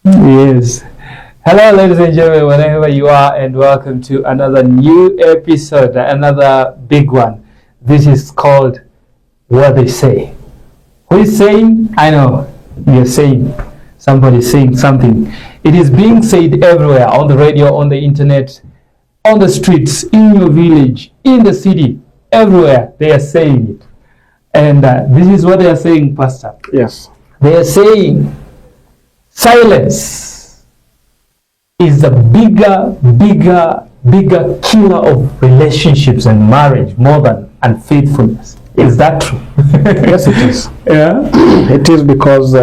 Yes. Hello, ladies and gentlemen, wherever you are, and welcome to another new episode, another big one. This is called What They Say. Who is saying? I know you're saying. Somebody's saying something. It is being said everywhere, on the radio, on the internet, on the streets, in your village, in the city, everywhere they are saying it. And this is what they are saying, Pastor. Yes. They are saying silence is the bigger killer of relationships and marriage more than unfaithfulness. Is that true? Yes, it is. Yeah. It is because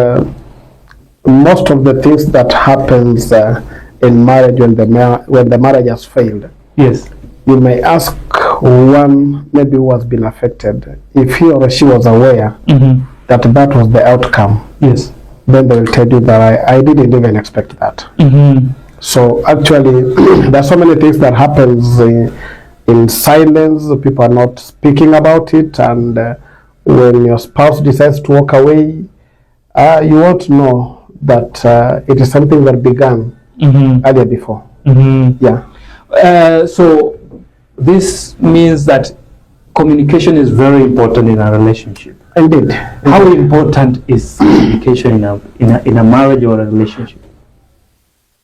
most of the things that happens in marriage when the marriage has failed. Yes. You may ask one maybe who has been affected if he or she was aware that was the outcome. Yes. Then they will tell you that I didn't even expect that. So actually, there are so many things that happens in silence. People are not speaking about it, and when your spouse decides to walk away, you won't know that it is something that began earlier before. Yeah. So this means that communication is very important in a relationship. Indeed. How important is communication in a marriage or a relationship?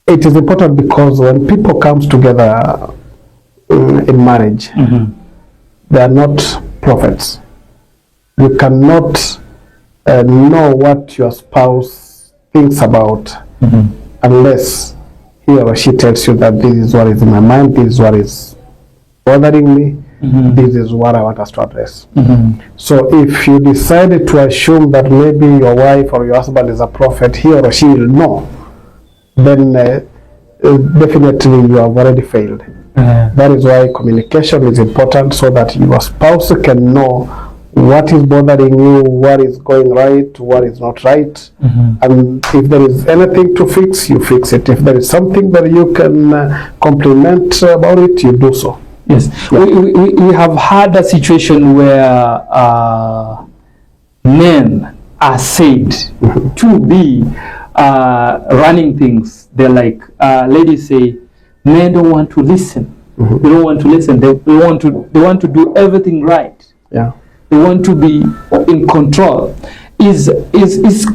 It is important because when people come together in marriage, they are not prophets. You cannot know what your spouse thinks about unless he or she tells you that this is what is in my mind, this is what is bothering me, this is what I want us to address. So if you decided to assume that maybe your wife or your husband is a prophet, he or she will know, then definitely you have already failed. That is why communication is important, so that your spouse can know what is bothering you, what is going right, what is not right. And if there is anything to fix, you fix it. If there is something that you can compliment about it, you do so. Yes. Yeah. We have had a situation where men are said to be running things. They're like, ladies say, men don't want to listen. They don't want to listen. They want to do everything right. Yeah. They want to be in control. Is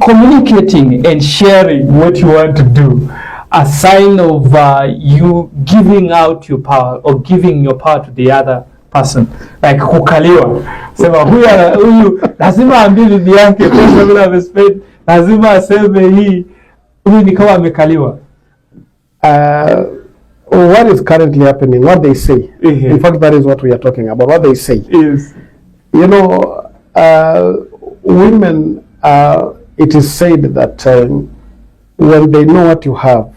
communicating and sharing what you want to do a sign of you giving out your power or giving your power to the other person? Like kukaliwa. Sema huyu lazima ambie bibi yake pesa bila amespend, lazima aseme hii huyu ni kama amekaliwa. What is currently happening, what they say. In fact, that is what we are talking about. What they say. Yes. You know, women, it is said that when they know what you have,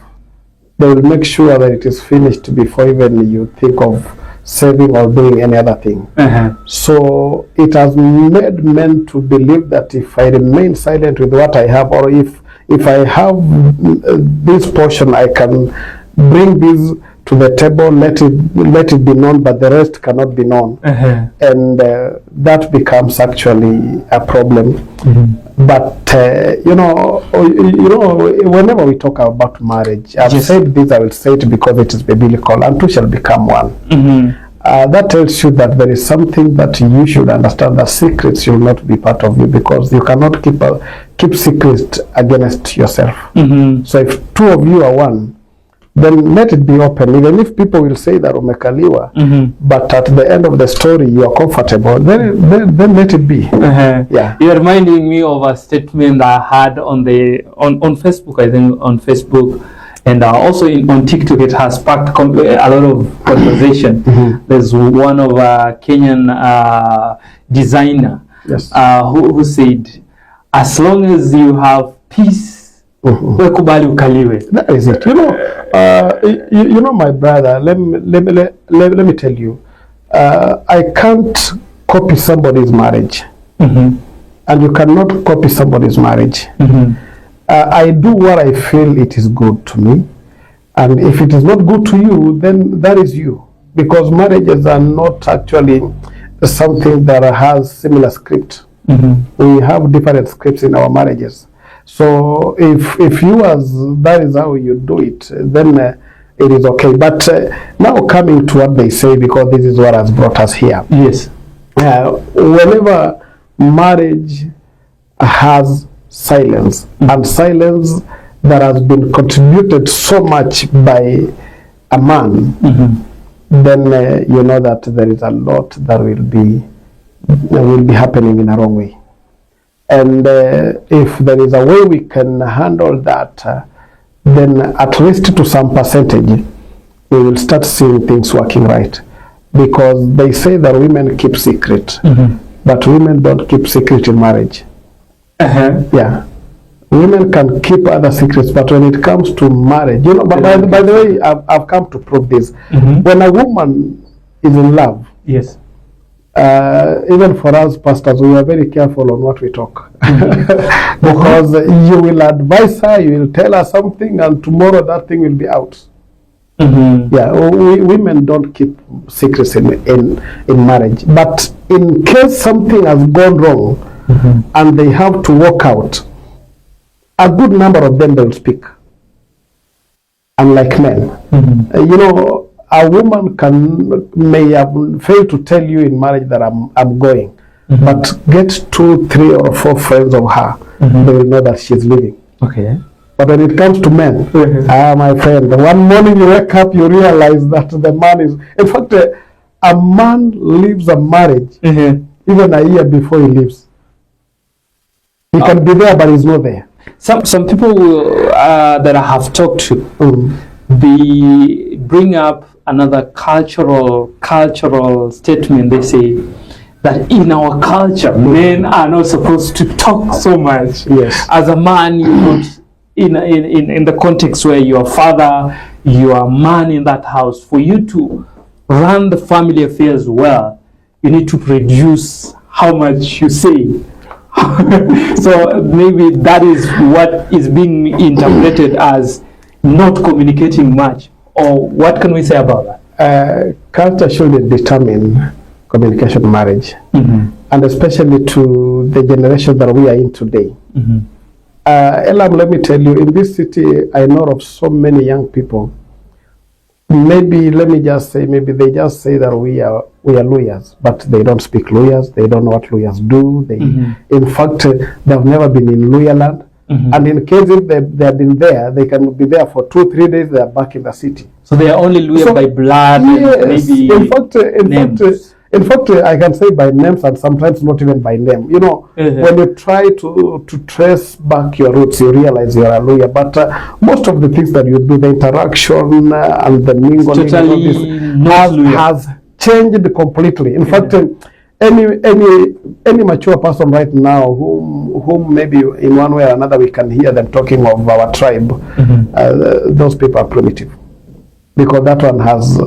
they will make sure that it is finished before even you think of saving or doing any other thing. So it has made men to believe that if I remain silent with what I have, or if I have this portion, I can bring this to the table, let it be known, but the rest cannot be known. And that becomes actually a problem. But you know, whenever we talk about marriage, I've said this, I will say it because it is biblical, and two shall become one. That tells you that there is something that you should understand, that secrets should not be part of you, because you cannot keep secrets against yourself. So if two of you are one, then let it be open. Even if people will say that umekaliwa, but at the end of the story you are comfortable, then let it be. Yeah. You're reminding me of a statement I had on Facebook, I think on Facebook, and also on TikTok. It has sparked a lot of conversation. There's one of a Kenyan designer who said, as long as you have peace, that is it. You know, my brother, let me tell you, I can't copy somebody's marriage, and you cannot copy somebody's marriage. I do what I feel it is good to me, and if it is not good to you, then that is you, because marriages are not actually something that has similar script. We have different scripts in our marriages. So if you as that is how you do it, then it is okay. But now coming to what they say, because this is what has brought us here. Yes. Whenever marriage has silence, and silence that has been contributed so much by a man, then you know that there is a lot that will be happening in a wrong way. And if there is a way we can handle that, then at least to some percentage, we will start seeing things working right. Because they say that women keep secret, but women don't keep secret in marriage. Yeah. Women can keep other secrets, but when it comes to marriage, you know, but by the way, I've come to prove this. When a woman is in love, yes, even for us pastors, we are very careful on what we talk. Because you will advise her, you will tell her something, and tomorrow that thing will be out. Yeah, women don't keep secrets in marriage. But in case something has gone wrong and they have to walk out, a good number of them will speak. Unlike men, you know, a woman may have failed to tell you in marriage that I'm going, but get 2, 3, or 4 friends of her, they will know that she's leaving. Okay. But when it comes to men, my friend, one morning you wake up, you realize that the man is. In fact, a man leaves a marriage even a year before he leaves. He can be there, but he's not there. Some people will, that I have talked to, they bring up another cultural statement. They say that in our culture, men are not supposed to talk so much. Yes. As a man, you don't. In the context where you are father, you are a man in that house, for you to run the family affairs well, you need to reduce how much you say. So maybe that is what is being interpreted as not communicating much. Or what can we say about that? Culture should determine communication in marriage, and especially to the generation that we are in today. Elam, let me tell you, in this city, I know of so many young people. Maybe, let me just say, maybe they just say that we are lawyers, but they don't speak lawyers. They don't know what lawyers do. They, in fact, they've never been in lawyer land. And in case if they have been there, they can be there for 2, 3 days. They are back in the city. So they are only lawyer by blood. Yes. And maybe in fact, I can say by names and sometimes not even by name. You know, when you try to trace back your roots, you realize you're a lawyer. But most of the things that you do, the interaction and the mingling, totally has changed completely. In fact, any mature person right now, whom maybe in one way or another we can hear them talking of our tribe, those people are primitive, because that one has.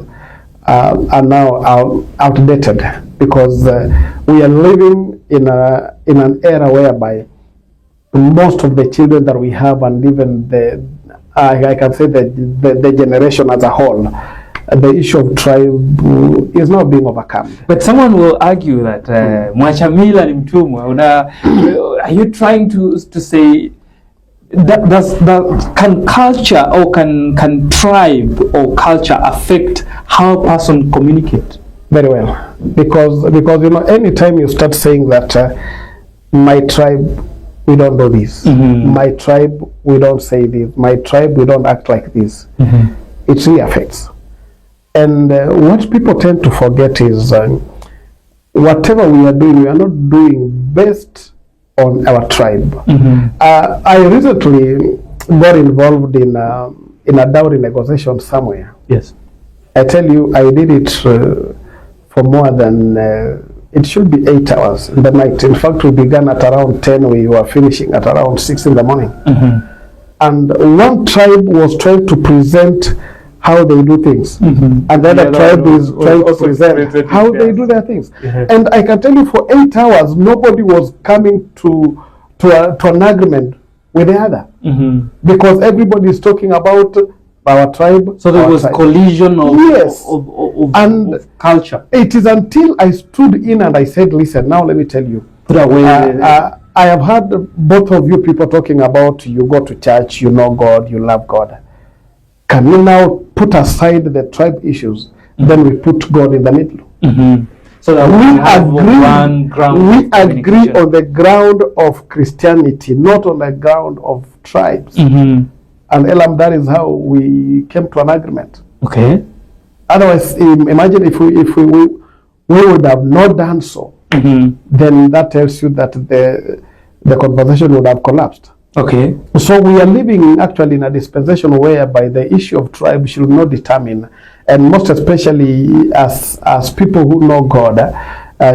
Are now outdated, because we are living in an era whereby most of the children that we have, and even I can say the generation as a whole, the issue of tribe is not being overcome. But someone will argue that mwachamila ni mtumwa. Are you trying to say that can culture or can tribe or culture affect how a person communicate? Very well, because you know, anytime you start saying that my tribe, we don't do this, my tribe, we don't say this, my tribe, we don't act like this, it really affects. And what people tend to forget is whatever we are doing, we are not doing based on our tribe. I recently got involved in a dowry negotiation somewhere. Yes. I tell you, I did it for more than, it should be 8 hours in the night. In fact, we began at around 10, we were finishing at around 6 in the morning. And one tribe was trying to present how they do things, and the other tribe is trying to present how they do their things. And I can tell you, for 8 hours, nobody was coming to an agreement with the other, because everybody is talking about our tribe. So there was collision of, of culture. It is until I stood in and I said, listen, now let me tell you, put away I have heard both of you people talking about you go to church, you know God, you love God. Can we now put aside the tribe issues, then we put God in the middle? So that we agree on the ground of Christianity, not on the ground of tribes. And Elam, that is how we came to an agreement. Okay. Otherwise, imagine if we would have not done so, then that tells you that the conversation would have collapsed. Okay. So we are living actually in a dispensation whereby the issue of tribe should not determine, and most especially as people who know God,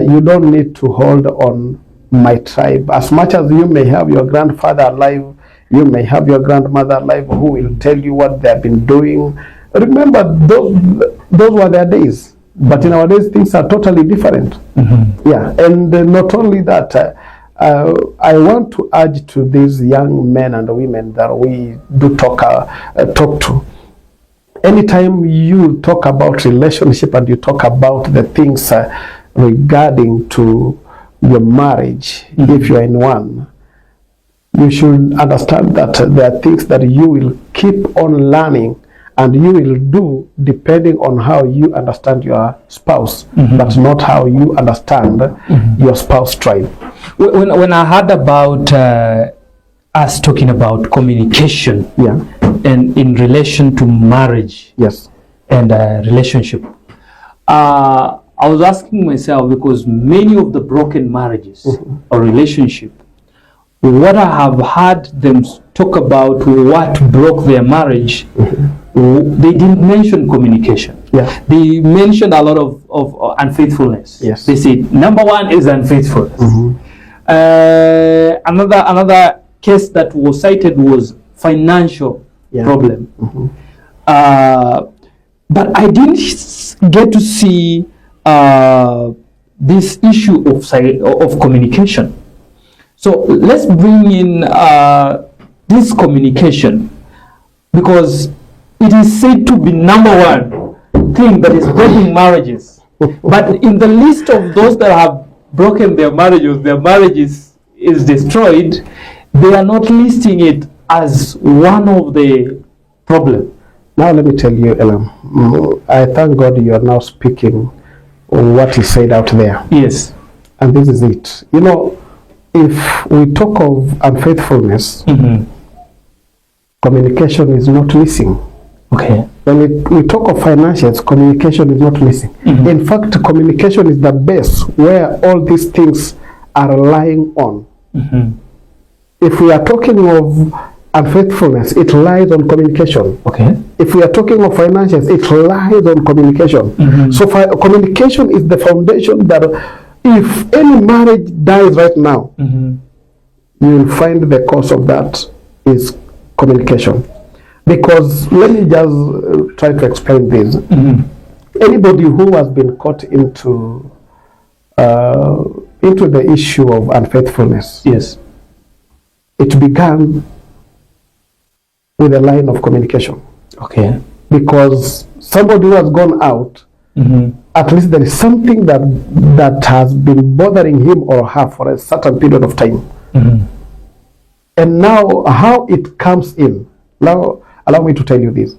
you don't need to hold on my tribe. As much as you may have your grandfather alive, you may have your grandmother alive who will tell you what they have been doing. Remember, those were their days. But in our days, things are totally different. Yeah, and not only that, I want to urge to these young men and women that we do talk to. Anytime you talk about relationship and you talk about the things regarding to your marriage, if you are in one, you should understand that there are things that you will keep on learning and you will do depending on how you understand your spouse, but not how you understand your spouse tribe. When I heard about us talking about communication, and in relation to marriage, and relationship, I was asking myself, because many of the broken marriages or relationship, what I have heard them talk about what broke their marriage, they didn't mention communication. They mentioned a lot of unfaithfulness. They said number one is unfaithfulness. Another case that was cited was financial problem. But I didn't get to see this issue of communication. So let's bring in this communication, because it is said to be number one thing that is breaking marriages. But in the list of those that have broken their marriages is destroyed, they are not listing it as one of the problems. Now let me tell you, Elam, I thank God you are now speaking what is said out there. Yes. And this is it. You know, if we talk of unfaithfulness, communication is not missing. Okay. When we talk of financials, communication is not missing. In fact, communication is the base where all these things are relying on. If we are talking of unfaithfulness, it lies on communication. Okay. If we are talking of financials, it lies on communication. So communication is the foundation that if any marriage dies right now, you will find the cause of that is communication. Because let me just try to explain this. Anybody who has been caught into the issue of unfaithfulness, it began with a line of communication. Okay. Because somebody who has gone out, at least there is something that has been bothering him or her for a certain period of time. And now how it comes in, now allow me to tell you this.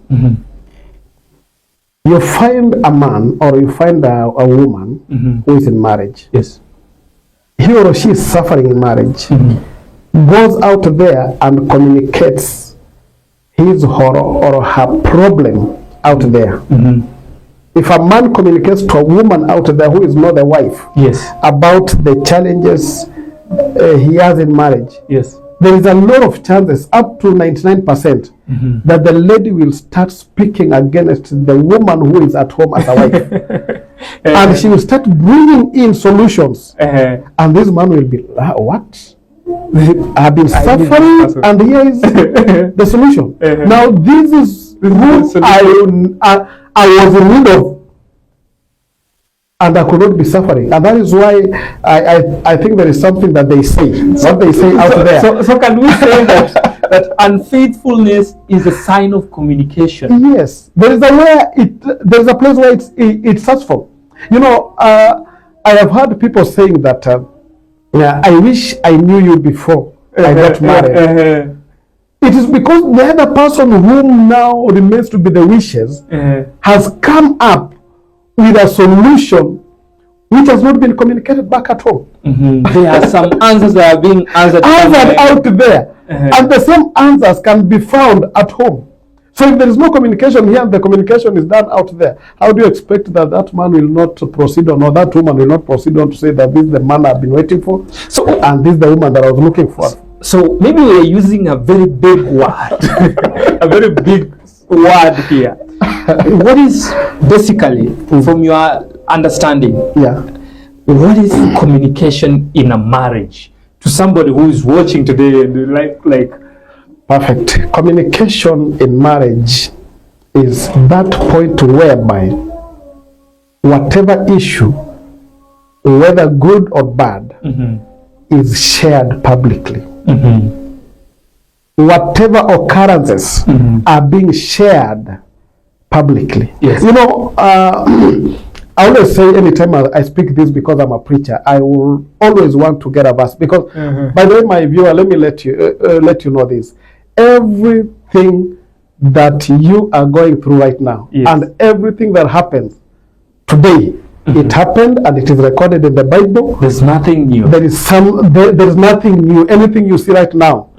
You find a man or you find a woman who is in marriage. Yes. He or she is suffering in marriage, goes out there and communicates his or her problem out there. If a man communicates to a woman out there who is not the wife, about the challenges he has in marriage, there is a lot of chances, up to 99%, that the lady will start speaking against the woman who is at home as a wife. And she will start bringing in solutions. And this man will be, what? I have been suffering, and here is the solution. Now, this is who I was in need of, and I could not be suffering. And that is why I think there is something that they say, what they say out there. So can we say that unfaithfulness is a sign of communication? Yes. There is a place where it's successful. You know, I have heard people saying that Yeah, I wish I knew you before I got married. It is because the other person whom now remains to be the wishes has come up with a solution which has not been communicated back at home. There are some answers that are being answered out there, and the same answers can be found at home. So if there is no communication here, the communication is done out there. How do you expect that that man will not proceed on, or that woman will not proceed on to say that this is the man I've been waiting for, so and this is the woman that I was looking for? So maybe we're using a very big word, a very big word here. What is basically, from your understanding, what is communication in a marriage? To somebody who is watching today and like perfect. Communication in marriage is that point whereby whatever issue, whether good or bad, is shared publicly. Whatever occurrences are being shared publicly. Yes. You know, I always say anytime I speak this, because I'm a preacher, I will always want to get a verse. Because, by the way, my viewer, let me let you know this. Everything that you are going through right now, and everything that happens today, it happened and it is recorded in the Bible. There's nothing new. There is nothing new. Anything you see right now,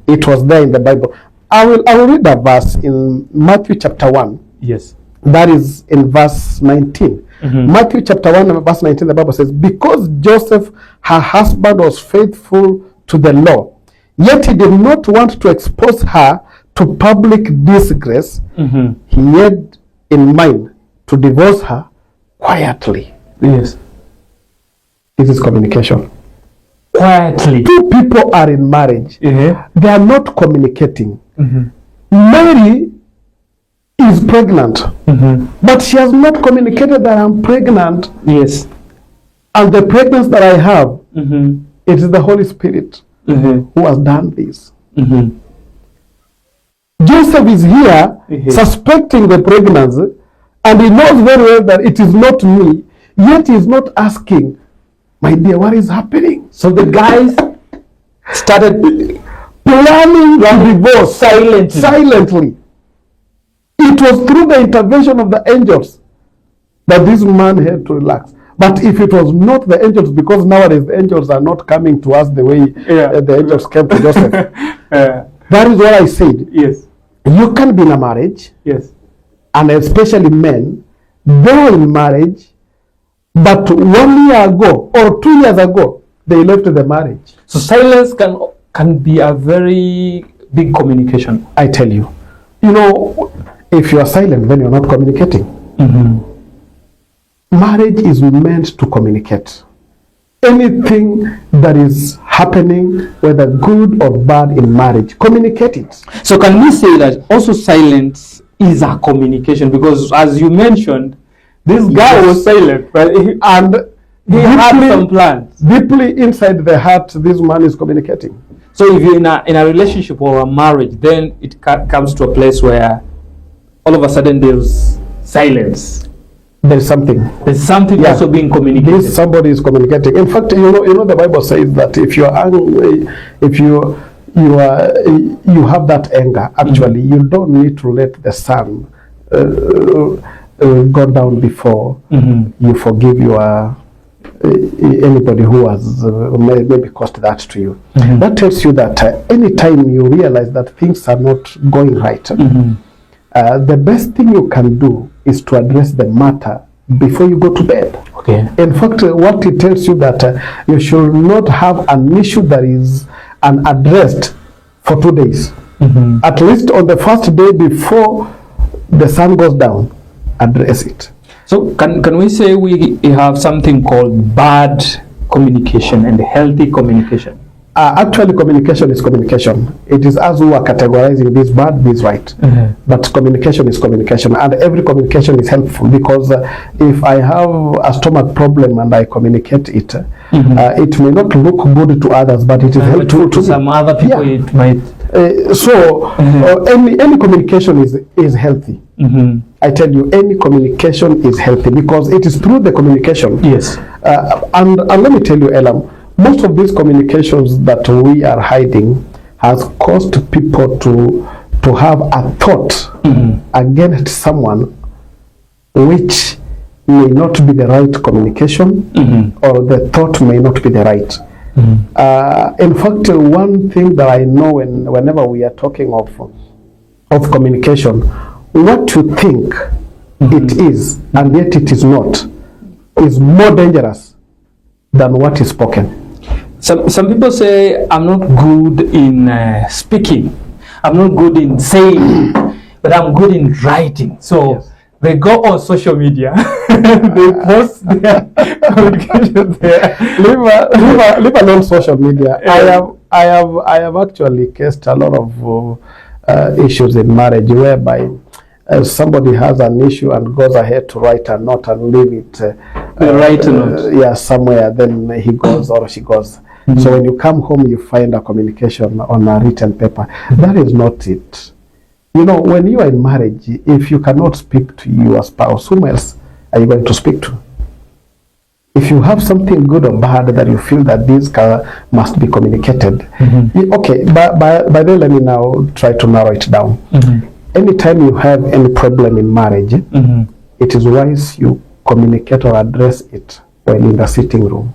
it was there in the Bible. I will read a verse in Matthew chapter 1. Yes. That is in verse 19. Matthew chapter 1 verse 19, the Bible says, because Joseph, her husband, was faithful to the law, yet he did not want to expose her to public disgrace, he had in mind to divorce her quietly. Yes. This is communication. Quietly. Two people are in marriage. They are not communicating. Mary is pregnant, but she has not communicated that I'm pregnant. Yes. And the pregnancy that I have, it is the Holy Spirit who has done this. Joseph is here suspecting the pregnancy, and he knows very well that it is not me, yet he is not asking, my dear, what is happening? So the guys started planning the divorce silently. It was through the intervention of the angels that this man had to relax. But if it was not the angels, because nowadays the angels are not coming to us the way the angels came to Joseph. That is what I said. Yes. You can be in a marriage. Yes. And especially men, they are in marriage, but 1 year ago or 2 years ago, they left the marriage. So silence can be a very big communication. I tell you. You know, if you are silent, then you're not communicating. Marriage is meant to communicate. Anything that is happening, whether good or bad in marriage, communicate it. So can we say that also silence is a communication? Because as you mentioned, this guy was silent, but he had some plans. Deeply inside the heart, this man is communicating. So if you're in a relationship or a marriage, then it comes to a place where all of a sudden there's silence. There's something also being communicated. Somebody is communicating. In fact, you know the Bible says that if you are angry, if you have that anger, actually you don't need to let the sun go down before you forgive your anybody who has maybe caused that to you. That tells you that anytime you realize that things are not going right, the best thing you can do is to address the matter before you go to bed. Okay. In fact, what it tells you that you should not have an issue that is unaddressed for 2 days. At least on the first day before the sun goes down, address it. So can we say we have something called bad communication and healthy communication? Actually, communication is communication. It is us who are categorizing this bad, this right. But communication is communication, and every communication is helpful, because if I have a stomach problem and I communicate it, it may not look good to others, but it is helpful to some other people. It might. Any communication is healthy. I tell you, any communication is healthy because it is through the communication. Yes. And let me tell you, Elam, most of these communications that we are hiding has caused people to have a thought against someone which may not be the right communication, or the thought may not be the right. In fact, one thing that I know whenever we are talking of communication, what you think it is and yet it is not is more dangerous than what is spoken. Some people say, I'm not good in speaking, I'm not good in saying, but I'm good in writing. So they go on social media, they post their communication there. Leave alone social media. I have actually faced a lot of issues in marriage whereby somebody has an issue and goes ahead to write a note and leave it somewhere, then he goes or she goes. So when you come home, you find a communication on a written paper. That is not it. You know, when you are in marriage, if you cannot speak to your spouse, whom else are you going to speak to? If you have something good or bad that you feel that this must be communicated, okay, by then let me now try to narrow it down. Anytime you have any problem in marriage, it is wise you communicate or address it while in the sitting room.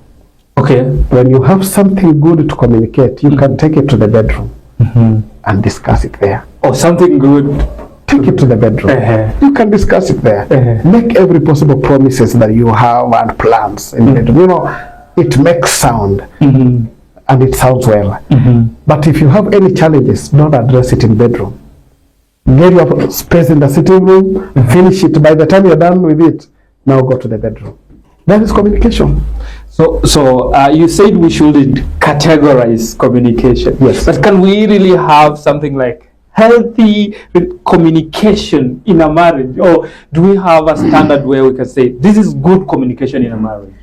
Okay. When you have something good to communicate, you can take it to the bedroom and discuss it there. Or something good, take it to the bedroom. You can discuss it there. Make every possible promises that you have and plans in the bedroom. You know, it makes sound and it sounds well. But if you have any challenges, don't address it in bedroom. Get your space in the sitting room, finish it. By the time you're done with it, now go to the bedroom. That is communication. So you said we shouldn't categorize communication. Yes. But can we really have something like healthy communication in a marriage? Or do we have a standard where we can say, this is good communication in a marriage?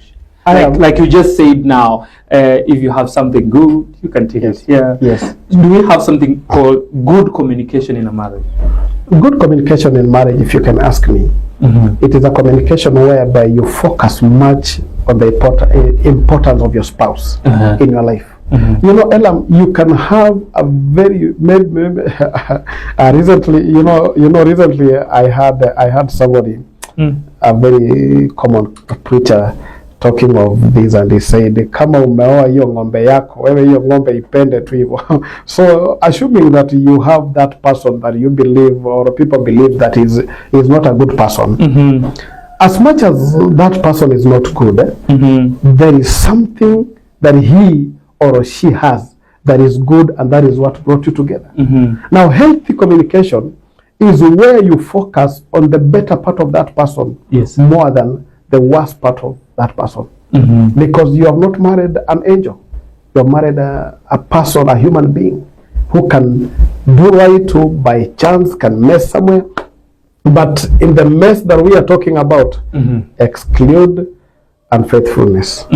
Like you just said now, if you have something good, you can take it here. Yes. Do we have something called good communication in a marriage? Good communication in marriage, if you can ask me, it is a communication whereby you focus much on the importance of your spouse in your life. You know, Elam, you can have a very recently I had somebody, a very common preacher, talking of this, and he said, kama umeoa hiyo ng'ombe yako, wewe hiyo ng'ombe ipende tu hivyo. So assuming that you have that person that you believe or people believe that is not a good person, as much as that person is not good, there is something that he or she has that is good, and that is what brought you together. Now, healthy communication is where you focus on the better part of that person more than the worst part of that person. Because you have not married an angel. You have married a person, a human being, who can do right, who by chance can mess somewhere. But in the mess that we are talking about, exclude unfaithfulness.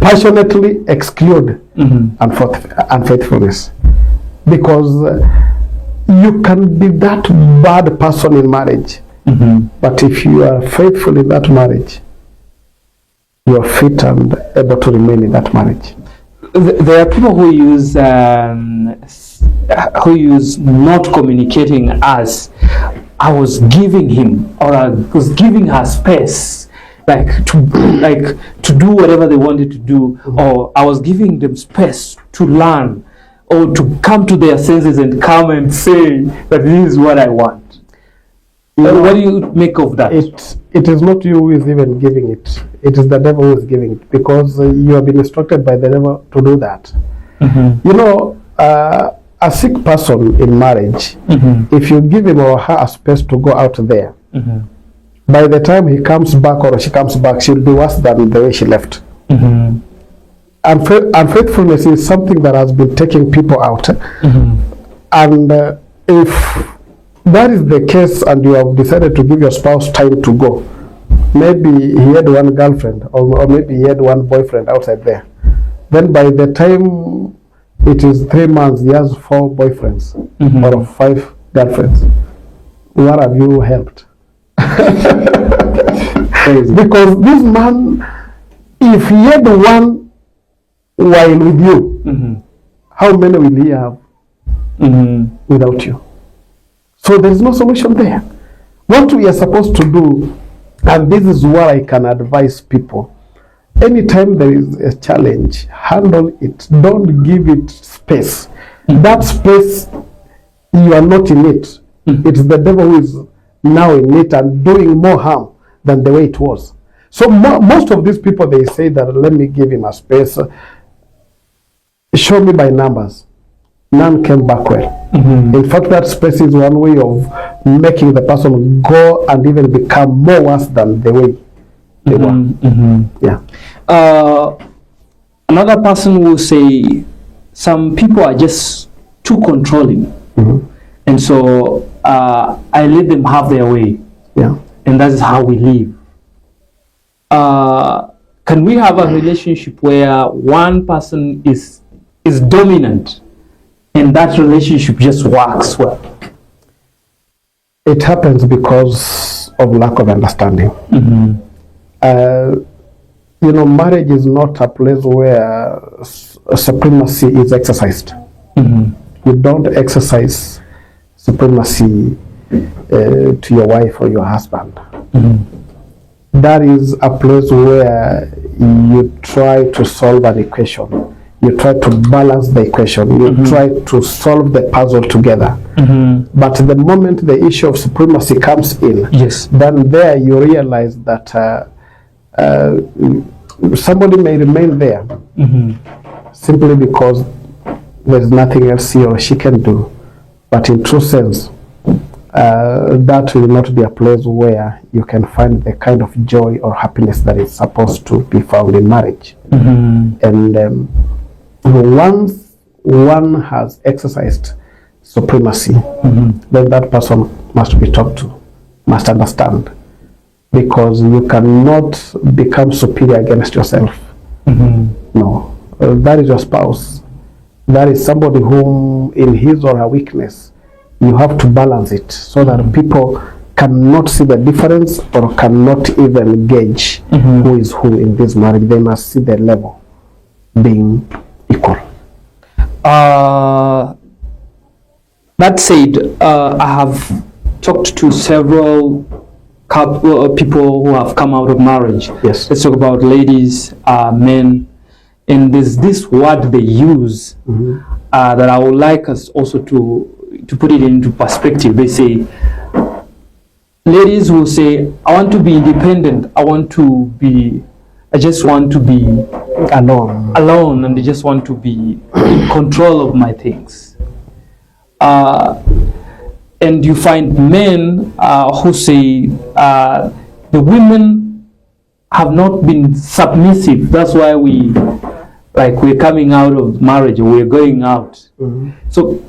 Passionately exclude unfaithfulness. Because you can be that bad person in marriage, but if you are faithful in that marriage, you are fit and able to remain in that marriage. There are people who use not communicating as, I was giving him or I was giving her space, to do whatever they wanted to do, or I was giving them space to learn or to come to their senses and come and say that this is what I want. What do you make of that? It is not you who is even giving it. It is the devil who is giving it, because you have been instructed by the devil to do that. You know, a sick person in marriage, if you give him or her a space to go out there, by the time he comes back or she comes back, she'll be worse than the way she left. Unfaithfulness is something that has been taking people out. And if that is the case and you have decided to give your spouse time to go, maybe he had one girlfriend or maybe he had one boyfriend outside there, then by the time it is 3 months, he has 4 boyfriends or 5 girlfriends. What have you helped? Because this man, if he had one while with you, how many will he have without you? So there is no solution there. What we are supposed to do, and this is what I can advise people, anytime there is a challenge, handle it. Don't give it space. That space, you are not in it. It's the devil who is now in it and doing more harm than the way it was. So most of these people, they say that, let me give him a space. Show me by numbers. None came back well. In fact, that space is one way of making the person go and even become more worse than the way they were. Yeah. Another person will say, some people are just too controlling. And so I let them have their way. Yeah. And that is how we live. Can we have a relationship where one person is dominant and that relationship just works well? It happens because of lack of understanding. You know, marriage is not a place where supremacy is exercised. You don't exercise supremacy to your wife or your husband. That is a place where you try to solve an equation. You try to balance the equation. You try to solve the puzzle together. But the moment the issue of supremacy comes in, then there you realize that somebody may remain there simply because there's nothing else he or she can do. But in true sense, that will not be a place where you can find the kind of joy or happiness that is supposed to be found in marriage. And once one has exercised supremacy, then that person must be talked to, must understand, because you cannot become superior against yourself. No, that is your spouse. That is somebody whom, in his or her weakness, you have to balance it so that people cannot see the difference or cannot even gauge who is who in this marriage. They must see the level being equal. That said, I have talked to several people who have come out of marriage. Yes. Let's talk about ladies, men, and there's this word they use that I would like us also to put it into perspective. They say, ladies will say, I want to be independent. I just want to be alone, and they just want to be in control of my things. And you find men who say the women have not been submissive. That's why we're coming out of marriage, or we're going out. So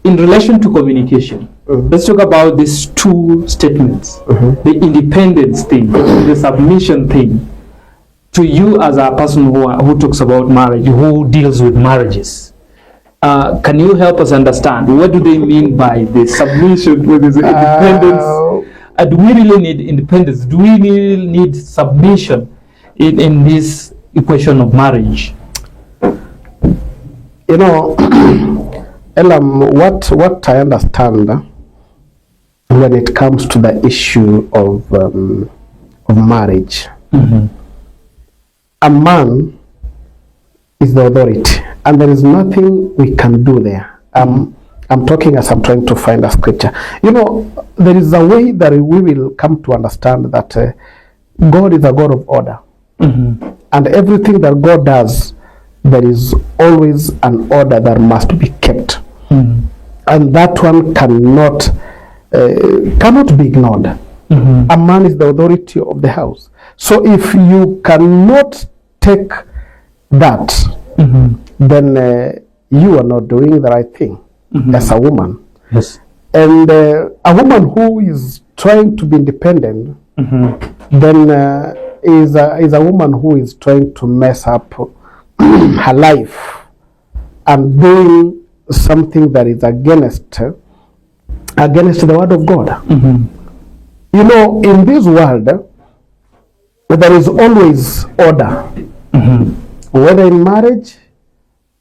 in relation to communication, let's talk about these two statements, the independence thing, the submission thing. To you as a person who talks about marriage, who deals with marriages, can you help us understand what do they mean by the submission with this independence? Do we really need independence? Do we really need submission in this equation of marriage? You know, Elam, what I understand when it comes to the issue of marriage, a man is the authority, and there is nothing we can do there. I'm talking as I'm trying to find a scripture. You know, there is a way that we will come to understand that God is a God of order. And everything that God does, there is always an order that must be kept. And that one cannot be ignored. A man is the authority of the house. So if you cannot take that, then you are not doing the right thing as a woman. Yes. And a woman who is trying to be independent, then is a woman who is trying to mess up her life and doing something that is against the word of God. You know, in this world, there is always order whether in marriage,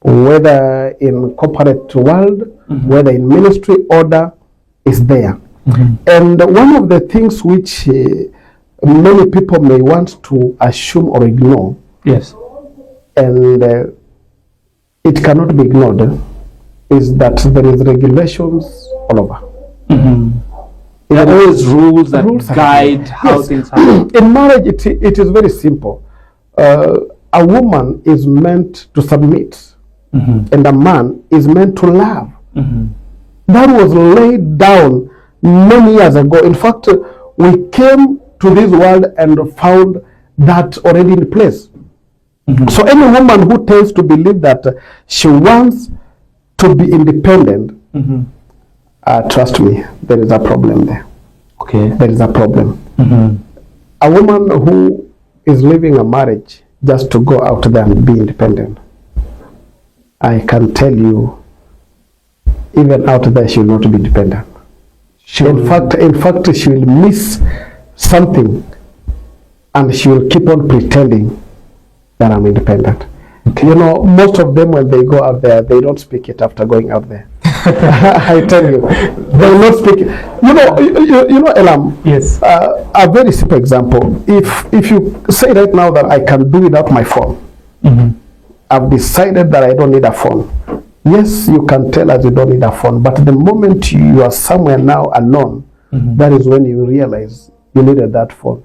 whether in corporate world, whether in ministry, order is there. And one of the things which many people may want to assume or ignore, yes, and it cannot be ignored, is that there is regulations all over. There are always rules that guide how things happen. In marriage, it is very simple. A woman is meant to submit, and a man is meant to love. That was laid down many years ago. In fact, we came to this world and found that already in place. So any woman who tends to believe that she wants to be independent, trust me, there is a problem there. Okay. There is a problem. A woman who is living a marriage just to go out there and be independent, I can tell you, even out there, she will not be independent. In fact, she will miss something, and she will keep on pretending that I'm independent. Okay. You know, most of them, when they go out there, they don't speak it after going out there. I tell you, they will not speak it. You know, Elam. Yes. A very simple example. If you say right now that I can do without my phone, I've decided that I don't need a phone. Yes, you can tell us you don't need a phone, but the moment you are somewhere now unknown, that is when you realize you needed that phone.